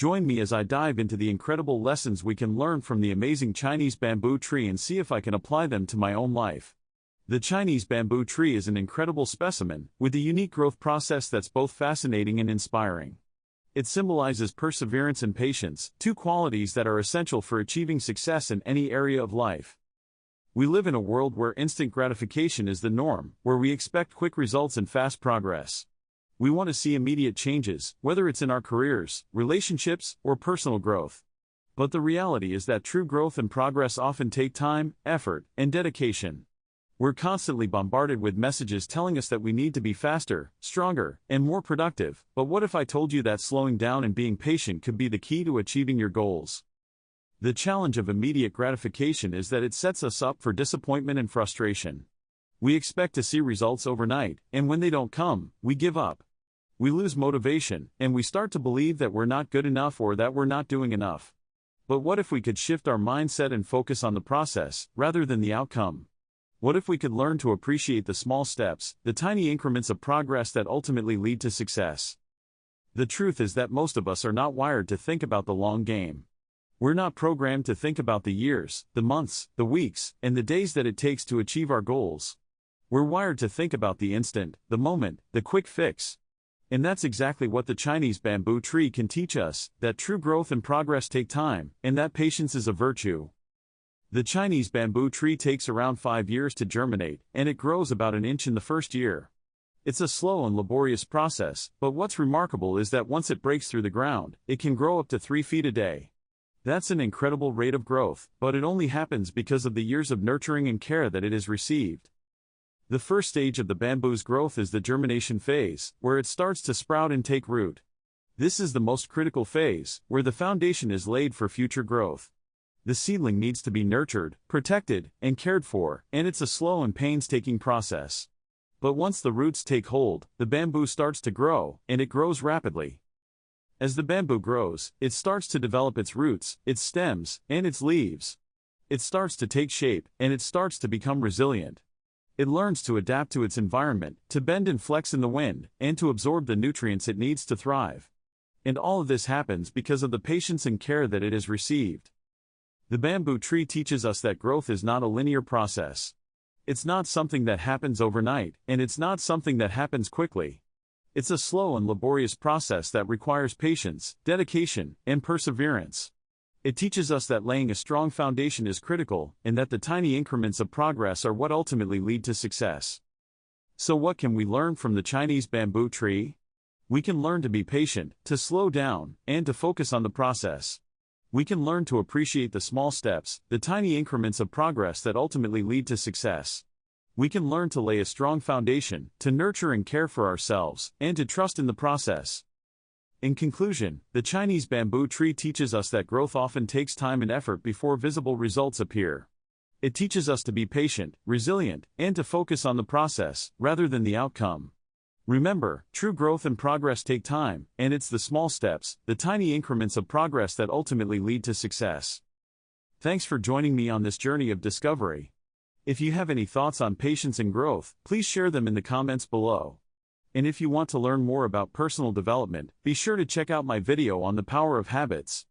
Join me as I dive into the incredible lessons we can learn from the amazing Chinese bamboo tree and see if I can apply them to my own life. The Chinese bamboo tree is an incredible specimen, with a unique growth process that's both fascinating and inspiring. It symbolizes perseverance and patience, two qualities that are essential for achieving success in any area of life. We live in a world where instant gratification is the norm, where we expect quick results and fast progress. We want to see immediate changes, whether it's in our careers, relationships, or personal growth. But the reality is that true growth and progress often take time, effort, and dedication. We're constantly bombarded with messages telling us that we need to be faster, stronger, and more productive, but what if I told you that slowing down and being patient could be the key to achieving your goals? The challenge of immediate gratification is that it sets us up for disappointment and frustration. We expect to see results overnight, and when they don't come, we give up. We lose motivation, and we start to believe that we're not good enough or that we're not doing enough. But what if we could shift our mindset and focus on the process, rather than the outcome? What if we could learn to appreciate the small steps, the tiny increments of progress that ultimately lead to success? The truth is that most of us are not wired to think about the long game. We're not programmed to think about the years, the months, the weeks, and the days that it takes to achieve our goals. We're wired to think about the instant, the moment, the quick fix. And that's exactly what the Chinese bamboo tree can teach us, that true growth and progress take time, and that patience is a virtue. The Chinese bamboo tree takes around 5 years to germinate, and it grows about an inch in the first year. It's a slow and laborious process, but what's remarkable is that once it breaks through the ground, it can grow up to 3 feet a day. That's an incredible rate of growth, but it only happens because of the years of nurturing and care that it has received. The first stage of the bamboo's growth is the germination phase, where it starts to sprout and take root. This is the most critical phase, where the foundation is laid for future growth. The seedling needs to be nurtured, protected, and cared for, and it's a slow and painstaking process. But once the roots take hold, the bamboo starts to grow, and it grows rapidly. As the bamboo grows, it starts to develop its roots, its stems, and its leaves. It starts to take shape, and it starts to become resilient. It learns to adapt to its environment, to bend and flex in the wind, and to absorb the nutrients it needs to thrive. And all of this happens because of the patience and care that it has received. The bamboo tree teaches us that growth is not a linear process. It's not something that happens overnight, and it's not something that happens quickly. It's a slow and laborious process that requires patience, dedication, and perseverance. It teaches us that laying a strong foundation is critical, and that the tiny increments of progress are what ultimately lead to success. So what can we learn from the Chinese bamboo tree? We can learn to be patient, to slow down, and to focus on the process. We can learn to appreciate the small steps, the tiny increments of progress that ultimately lead to success. We can learn to lay a strong foundation, to nurture and care for ourselves, and to trust in the process. In conclusion, the Chinese bamboo tree teaches us that growth often takes time and effort before visible results appear. It teaches us to be patient, resilient, and to focus on the process, rather than the outcome. Remember, true growth and progress take time, and it's the small steps, the tiny increments of progress that ultimately lead to success. Thanks for joining me on this journey of discovery. If you have any thoughts on patience and growth, please share them in the comments below. And if you want to learn more about personal development, be sure to check out my video on the power of habits.